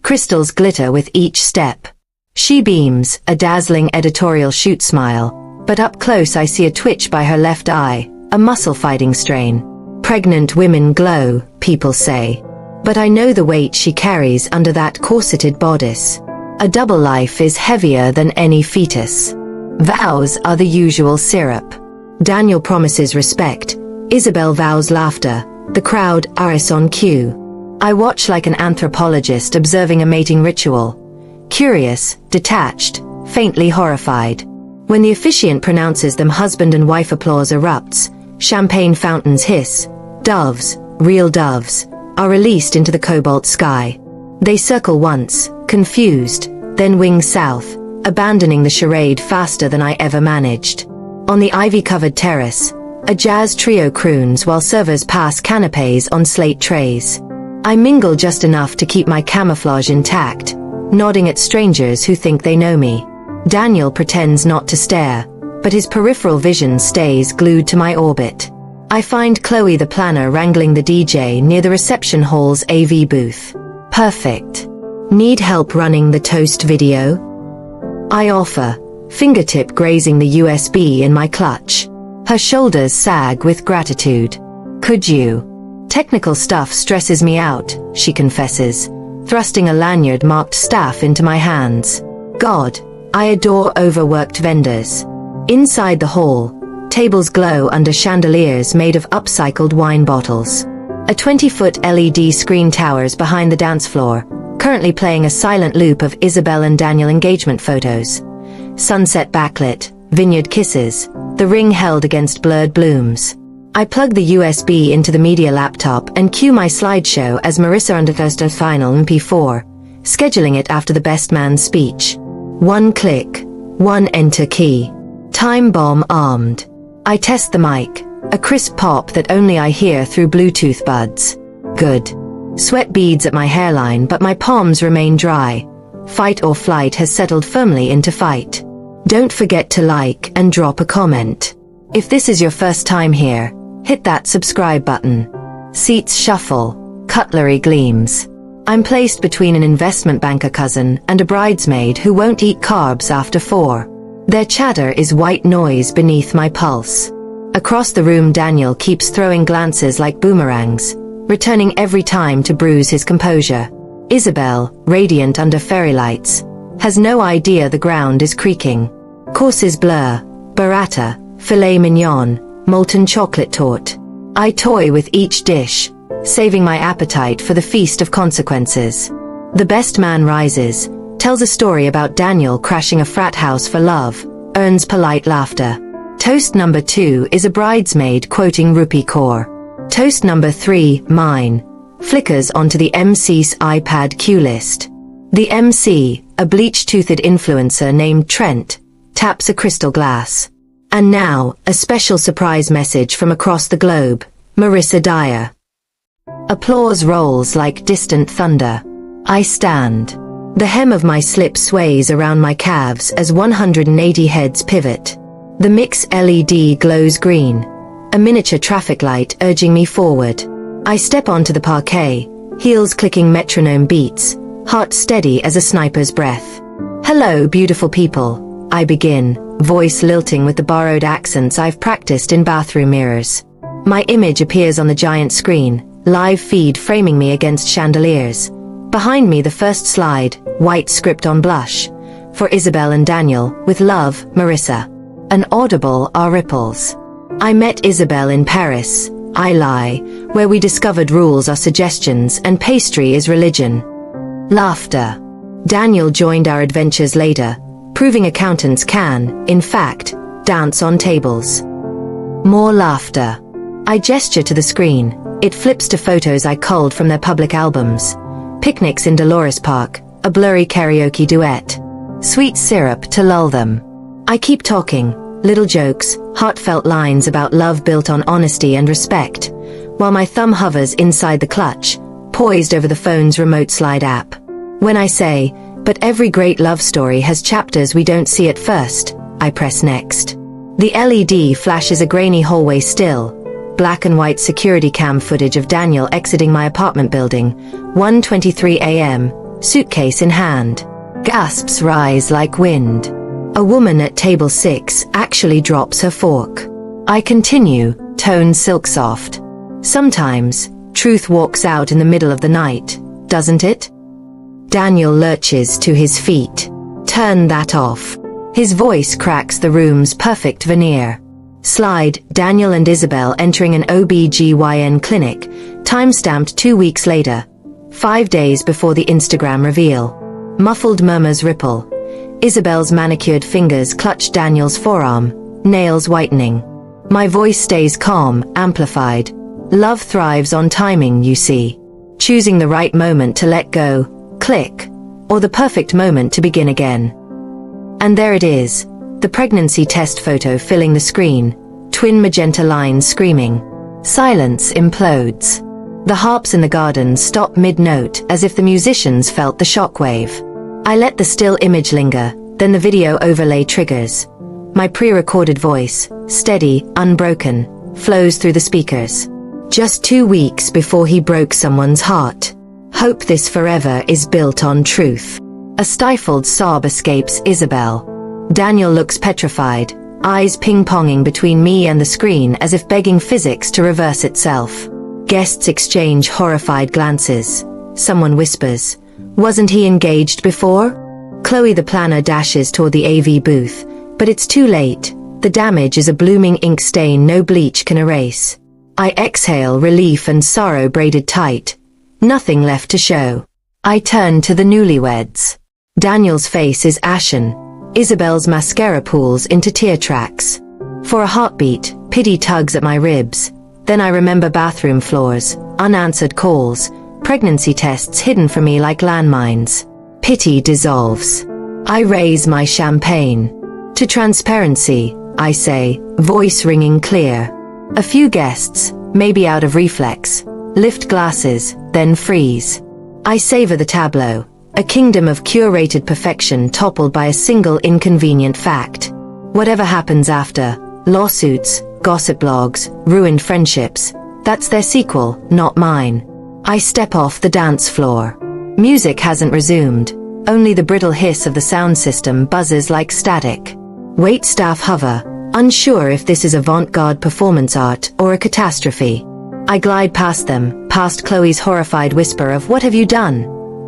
[SPEAKER 1] Crystals glitter with each step. She beams, a dazzling editorial shoot smile, but up close I see a twitch by her left eye, a muscle-fighting strain. Pregnant women glow, people say. But I know the weight she carries under that corseted bodice. A double life is heavier than any fetus. Vows are the usual syrup. Daniel promises respect. Isabelle vows laughter. The crowd is on cue. I watch like an anthropologist observing a mating ritual. Curious, detached, faintly horrified. When the officiant pronounces them husband and wife, applause erupts. Champagne fountains hiss. Doves, real doves, are released into the cobalt sky. They circle once, confused, then wing south, abandoning the charade faster than I ever managed. On the ivy-covered terrace, a jazz trio croons while servers pass canapes on slate trays. I mingle just enough to keep my camouflage intact, nodding at strangers who think they know me. Daniel pretends not to stare, but his peripheral vision stays glued to my orbit. I find Chloe the planner wrangling the DJ near the reception hall's AV booth. Perfect. Need help running the toast video? I offer, fingertip grazing the USB in my clutch. Her shoulders sag with gratitude. Could you? Technical stuff stresses me out, she confesses, thrusting a lanyard-marked staff into my hands. God, I adore overworked vendors. Inside the hall, tables glow under chandeliers made of upcycled wine bottles. A 20-foot LED screen towers behind the dance floor, currently playing a silent loop of Isabelle and Daniel engagement photos. Sunset backlit, vineyard kisses, the ring held against blurred blooms. I plug the USB into the media laptop and cue my slideshow as Marissa undergoes the final MP4, scheduling it after the best man's speech. One click, one enter key. Time bomb armed. I test the mic, a crisp pop that only I hear through Bluetooth buds. Good. Sweat beads at my hairline, but my palms remain dry. Fight or flight has settled firmly into fight. Don't forget to like and drop a comment. If this is your first time here, hit that subscribe button. Seats shuffle, cutlery gleams. I'm placed between an investment banker cousin and a bridesmaid who won't eat carbs after 4. Their chatter is white noise beneath my pulse. Across the room, Daniel keeps throwing glances like boomerangs, returning every time to bruise his composure. Isabelle, radiant under fairy lights, has no idea the ground is creaking. Courses blur, burrata, filet mignon, molten chocolate torte. I toy with each dish, saving my appetite for the feast of consequences. The best man rises, tells a story about Daniel crashing a frat house for love, earns polite laughter. Toast number 2 is a bridesmaid quoting rupee core. Toast number 3, mine, flickers onto the MC's iPad cue list. The MC, a bleach-toothed influencer named Trent, taps a crystal glass. And now, a special surprise message from across the globe, Marissa Dyer. Applause rolls like distant thunder. I stand. The hem of my slip sways around my calves as 180 heads pivot. The mix LED glows green, a miniature traffic light urging me forward. I step onto the parquet, heels clicking metronome beats, heart steady as a sniper's breath. Hello, beautiful people, I begin, voice lilting with the borrowed accents I've practiced in bathroom mirrors. My image appears on the giant screen, live feed framing me against chandeliers. Behind me the first slide, white script on blush. For Isabelle and Daniel, with love, Marissa. An audible are ripples. I met Isabelle in Paris, I lie, where we discovered rules are suggestions and pastry is religion. Laughter. Daniel joined our adventures later, proving accountants can, in fact, dance on tables. More laughter. I gesture to the screen. It flips to photos I culled from their public albums. Picnics in Dolores Park, a blurry karaoke duet. Sweet syrup to lull them. I keep talking, little jokes, heartfelt lines about love built on honesty and respect, while my thumb hovers inside the clutch, poised over the phone's remote slide app. When I say, but every great love story has chapters we don't see at first, I press next. The LED flashes a grainy hallway still, black and white security cam footage of Daniel exiting my apartment building, 1:23 a.m., suitcase in hand. Gasps rise like wind. A woman at table 6 actually drops her fork. I continue, tone silk soft. Sometimes, truth walks out in the middle of the night, doesn't it? Daniel lurches to his feet. Turn that off. His voice cracks the room's perfect veneer. Slide, Daniel and Isabelle entering an OB/GYN clinic, time-stamped 2 weeks later. 5 days before the Instagram reveal. Muffled murmurs ripple. Isabelle's manicured fingers clutch Daniel's forearm, nails whitening. My voice stays calm, amplified. Love thrives on timing, you see. Choosing the right moment to let go, click, or the perfect moment to begin again. And there it is, the pregnancy test photo filling the screen, twin magenta lines screaming. Silence implodes. The harps in the garden stop mid-note as if the musicians felt the shockwave. I let the still image linger, then the video overlay triggers. My pre-recorded voice, steady, unbroken, flows through the speakers. Just 2 weeks before he broke someone's heart. Hope this forever is built on truth. A stifled sob escapes Isabelle. Daniel looks petrified, eyes ping-ponging between me and the screen as if begging physics to reverse itself. Guests exchange horrified glances. Someone whispers, "Wasn't he engaged before?" Chloe the planner dashes toward the AV booth, but it's too late. The damage is a blooming ink stain no bleach can erase. I exhale relief and sorrow braided tight. Nothing left to show. I turn to the newlyweds. Daniel's face is ashen. Isabelle's mascara pools into tear tracks. For a heartbeat, pity tugs at my ribs. Then I remember bathroom floors, unanswered calls, pregnancy tests hidden from me like landmines. Pity dissolves. I raise my champagne. To transparency, I say, voice ringing clear. A few guests, maybe out of reflex, lift glasses, then freeze. I savor the tableau, a kingdom of curated perfection toppled by a single inconvenient fact. Whatever happens after, lawsuits, gossip blogs, ruined friendships, that's their sequel, not mine. I step off the dance floor. Music hasn't resumed, only the brittle hiss of the sound system buzzes like static. Wait staff hover, unsure if this is avant-garde performance art or a catastrophe. I glide past them, past Chloe's horrified whisper of "What have you done?"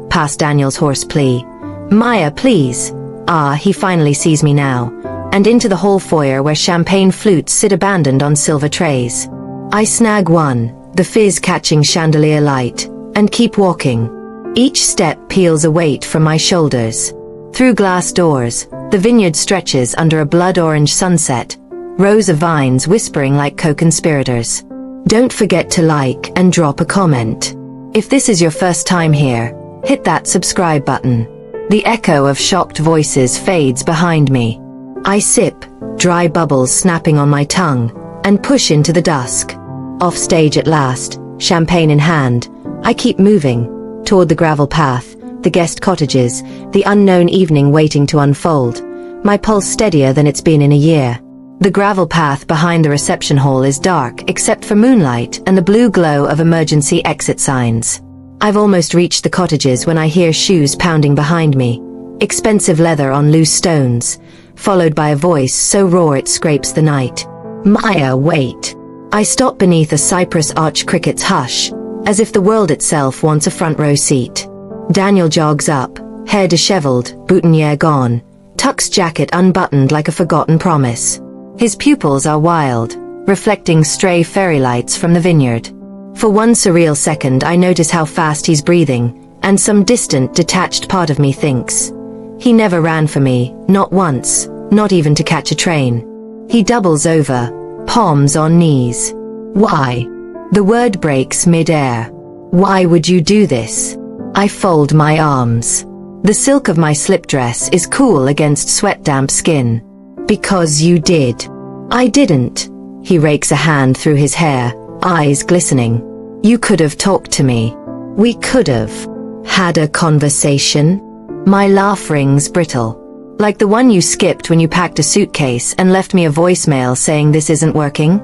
[SPEAKER 1] Past Daniel's hoarse plea, "Maya, please." Ah, he finally sees me now. And into the hall foyer where champagne flutes sit abandoned on silver trays. I snag one, the fizz catching chandelier light, and keep walking. Each step peels a weight from my shoulders. Through glass doors, The vineyard stretches under a blood-orange sunset, rows of vines whispering like co-conspirators. Don't forget to like and drop a comment. If this is your first time here, hit that subscribe button. The echo of shocked voices fades behind me. I sip, dry bubbles snapping on my tongue, and push into the dusk. Off stage at last, champagne in hand, I keep moving, toward the gravel path, the guest cottages, the unknown evening waiting to unfold, my pulse steadier than it's been in a year. The gravel path behind the reception hall is dark except for moonlight and the blue glow of emergency exit signs. I've almost reached the cottages when I hear shoes pounding behind me, expensive leather on loose stones, followed by a voice so raw it scrapes the night. Maya, wait. I stop beneath a cypress arch cricket's hush, as if the world itself wants a front row seat. Daniel jogs up, hair disheveled, boutonniere gone, tucks jacket unbuttoned like a forgotten promise. His pupils are wild, reflecting stray fairy lights from the vineyard. For one surreal second I notice how fast he's breathing, and some distant, detached part of me thinks, he never ran for me, not once, not even to catch a train. He doubles over, palms on knees. Why? The word breaks mid-air. Why would you do this? I fold my arms. The silk of my slip dress is cool against sweat-damp skin. Because you did. I didn't. He rakes a hand through his hair, eyes glistening. You could have talked to me. We could have had a conversation. My laugh rings brittle. Like the one you skipped when you packed a suitcase and left me a voicemail saying this isn't working.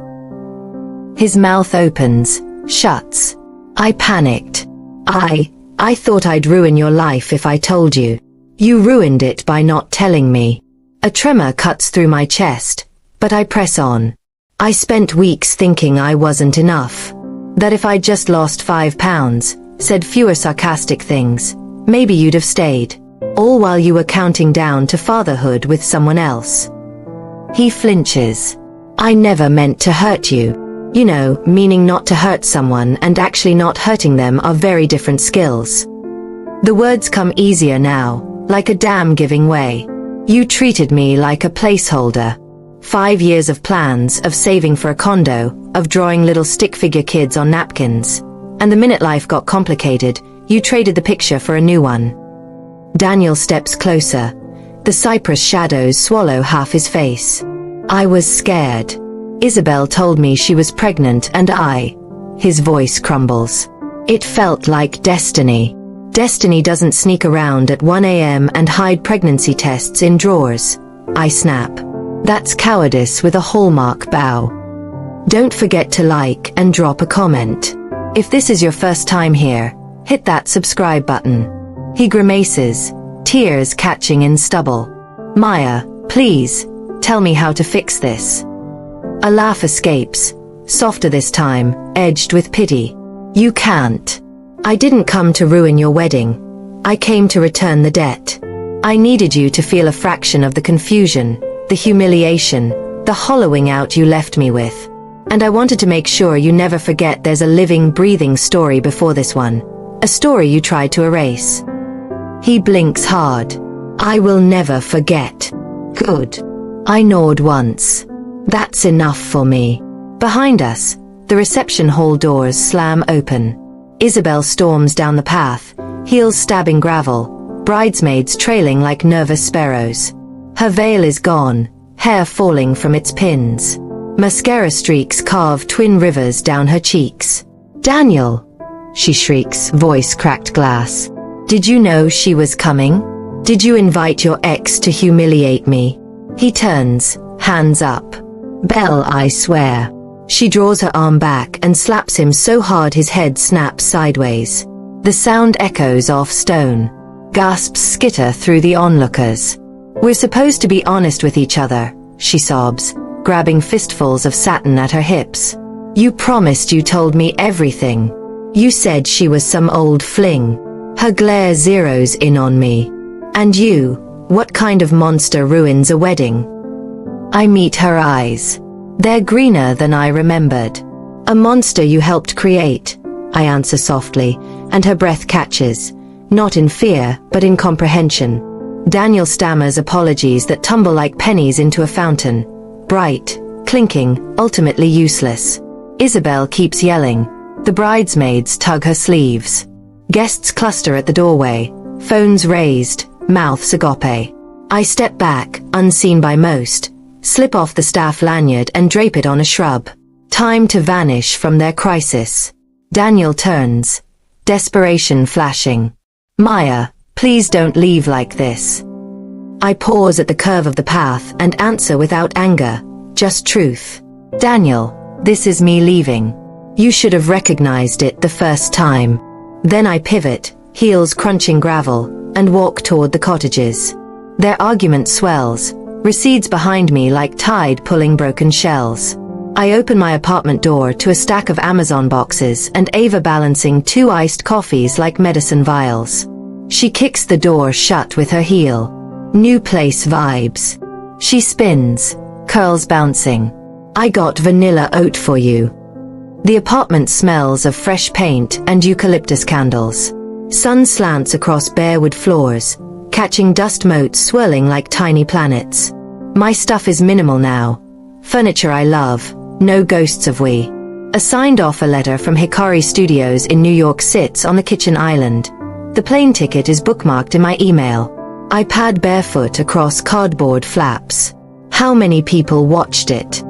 [SPEAKER 1] His mouth opens, shuts. I panicked. I thought I'd ruin your life if I told you. You ruined it by not telling me. A tremor cuts through my chest, but I press on. I spent weeks thinking I wasn't enough. That if I'd just lost 5 pounds, said fewer sarcastic things, maybe you'd have stayed. All while you were counting down to fatherhood with someone else. He flinches. I never meant to hurt you. You know, meaning not to hurt someone and actually not hurting them are very different skills. The words come easier now, like a dam giving way. You treated me like a placeholder. 5 years of plans, of saving for a condo, of drawing little stick figure kids on napkins. And the minute life got complicated, you traded the picture for a new one. Daniel steps closer. The cypress shadows swallow half his face. I was scared. Isabelle told me she was pregnant and his voice crumbles. It felt like destiny. Destiny doesn't sneak around at 1 a.m. and hide pregnancy tests in drawers. I snap. That's cowardice with a hallmark bow. Don't forget to like and drop a comment. If this is your first time here, hit that subscribe button. He grimaces, tears catching in stubble. Maya, please, tell me how to fix this. A laugh escapes, softer this time, edged with pity. You can't. I didn't come to ruin your wedding. I came to return the debt. I needed you to feel a fraction of the confusion, the humiliation, the hollowing out you left me with. And I wanted to make sure you never forget there's a living, breathing story before this one. A story you tried to erase. He blinks hard. I will never forget. Good. I nod once. That's enough for me. Behind us, the reception hall doors slam open. Isabelle storms down the path, heels stabbing gravel, bridesmaids trailing like nervous sparrows. Her veil is gone, hair falling from its pins. Mascara streaks carve twin rivers down her cheeks. Daniel! She shrieks, voice cracked glass. Did you know she was coming? Did you invite your ex to humiliate me? He turns, hands up. Belle, I swear. She draws her arm back and slaps him so hard his head snaps sideways. The sound echoes off stone. Gasps skitter through the onlookers. We're supposed to be honest with each other, she sobs, grabbing fistfuls of satin at her hips. You promised you told me everything. You said she was some old fling. Her glare zeroes in on me. And you, what kind of monster ruins a wedding? I meet her eyes. They're greener than I remembered. A monster you helped create, I answer softly, and her breath catches, not in fear, but in comprehension. Daniel stammers apologies that tumble like pennies into a fountain. Bright, clinking, ultimately useless. Isabelle keeps yelling. The bridesmaids tug her sleeves. Guests cluster at the doorway, phones raised, mouths agape. I step back, unseen by most, slip off the staff lanyard and drape it on a shrub. Time to vanish from their crisis. Daniel turns. Desperation flashing. Maya, please don't leave like this. I pause at the curve of the path and answer without anger, just truth. Daniel, this is me leaving. You should have recognized it the first time. Then I pivot, heels crunching gravel, and walk toward the cottages. Their argument swells, recedes behind me like tide pulling broken shells. I open my apartment door to a stack of Amazon boxes and Ava balancing 2 iced coffees like medicine vials. She kicks the door shut with her heel. New place vibes. She spins, curls bouncing. I got vanilla oat for you. The apartment smells of fresh paint and eucalyptus candles. Sun slants across bare wood floors, catching dust motes swirling like tiny planets. My stuff is minimal now. Furniture I love, no ghosts of we. A signed offer letter from Hikari Studios in New York sits on the kitchen island. The plane ticket is bookmarked in my email. I pad barefoot across cardboard flaps. How many people watched it?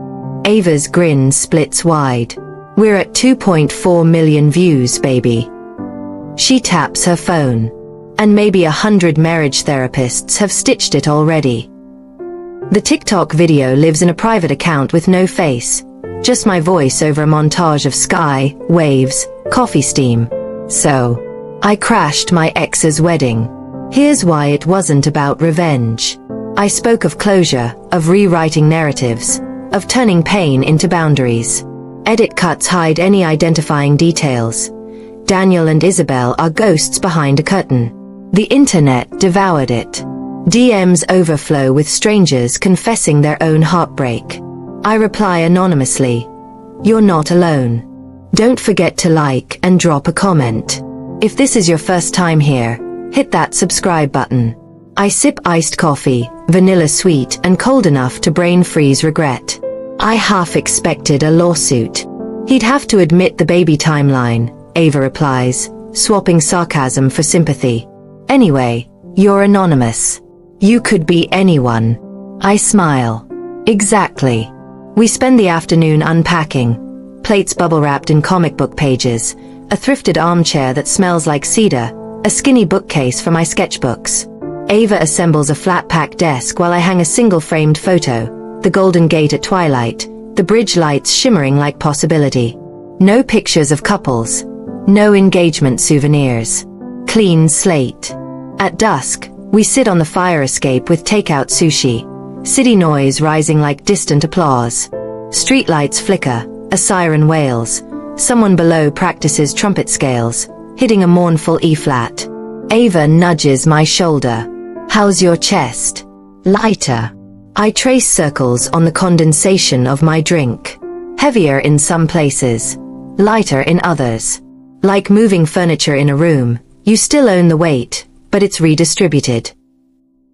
[SPEAKER 1] Ava's grin splits wide. We're at 2.4 million views, baby. She taps her phone. And maybe 100 marriage therapists have stitched it already. The TikTok video lives in a private account with no face. Just my voice over a montage of sky, waves, coffee steam. So, I crashed my ex's wedding. Here's why it wasn't about revenge. I spoke of closure, of rewriting narratives, of turning pain into boundaries. Edit cuts hide any identifying details. Daniel and Isabelle are ghosts behind a curtain. The internet devoured it. DMs overflow with strangers confessing their own heartbreak. I reply anonymously. You're not alone. Don't forget to like and drop a comment. If this is your first time here, hit that subscribe button. I sip iced coffee, vanilla sweet and cold enough to brain freeze regret. I half expected a lawsuit. He'd have to admit the baby timeline, Ava replies, swapping sarcasm for sympathy. Anyway, you're anonymous. You could be anyone. I smile. Exactly. We spend the afternoon unpacking. Plates bubble-wrapped in comic book pages, a thrifted armchair that smells like cedar, a skinny bookcase for my sketchbooks. Ava assembles a flat-pack desk while I hang a single-framed photo, the Golden Gate at twilight, the bridge lights shimmering like possibility. No pictures of couples. No engagement souvenirs. Clean slate. At dusk, we sit on the fire escape with takeout sushi. City noise rising like distant applause. Streetlights flicker, a siren wails. Someone below practices trumpet scales, hitting a mournful E-flat. Ava nudges my shoulder. How's your chest? Lighter. I trace circles on the condensation of my drink. Heavier in some places, lighter in others. Like moving furniture in a room, you still own the weight, but it's redistributed.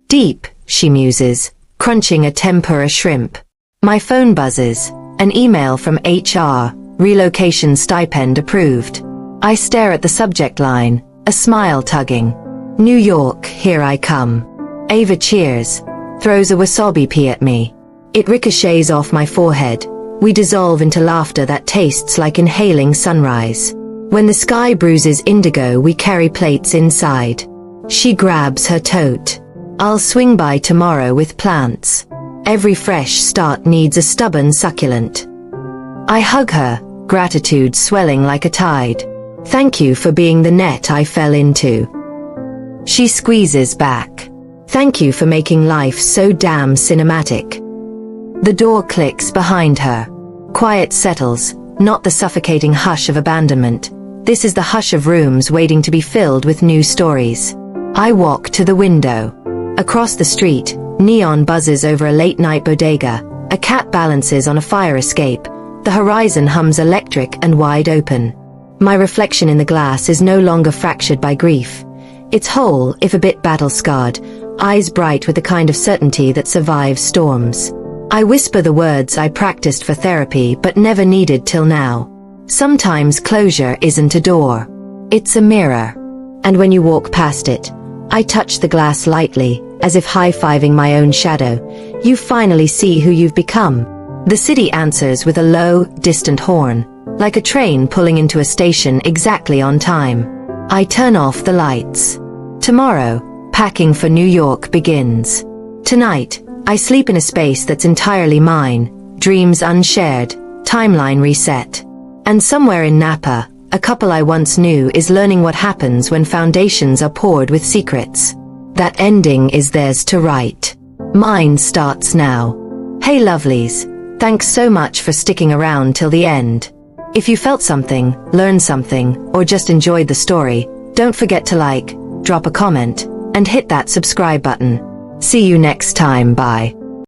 [SPEAKER 1] Deep, she muses, crunching a tempura shrimp. My phone buzzes, an email from HR, relocation stipend approved. I stare at the subject line, a smile tugging. New York, here I come. Ava cheers, throws a wasabi pea at me. It ricochets off my forehead. We dissolve into laughter that tastes like inhaling sunrise. When the sky bruises indigo, we carry plates inside. She grabs her tote. I'll swing by tomorrow with plants. Every fresh start needs a stubborn succulent. I hug her, gratitude swelling like a tide. Thank you for being the net I fell into. She squeezes back. Thank you for making life so damn cinematic. The door clicks behind her. Quiet settles, not the suffocating hush of abandonment. This is the hush of rooms waiting to be filled with new stories. I walk to the window. Across the street, neon buzzes over a late-night bodega. A cat balances on a fire escape. The horizon hums electric and wide open. My reflection in the glass is no longer fractured by grief. It's whole, if a bit battle-scarred, eyes bright with the kind of certainty that survives storms. I whisper the words I practiced for therapy but never needed till now. Sometimes closure isn't a door. It's a mirror. And when you walk past it, I touch the glass lightly, as if high-fiving my own shadow. You finally see who you've become. The city answers with a low, distant horn, like a train pulling into a station exactly on time. I turn off the lights. Tomorrow, packing for New York begins. Tonight, I sleep in a space that's entirely mine, dreams unshared, timeline reset. And somewhere in Napa, a couple I once knew is learning what happens when foundations are poured with secrets. That ending is theirs to write. Mine starts now. Hey lovelies, thanks so much for sticking around till the end. If you felt something, learned something, or just enjoyed the story, don't forget to like, drop a comment, and hit that subscribe button. See you next time, bye.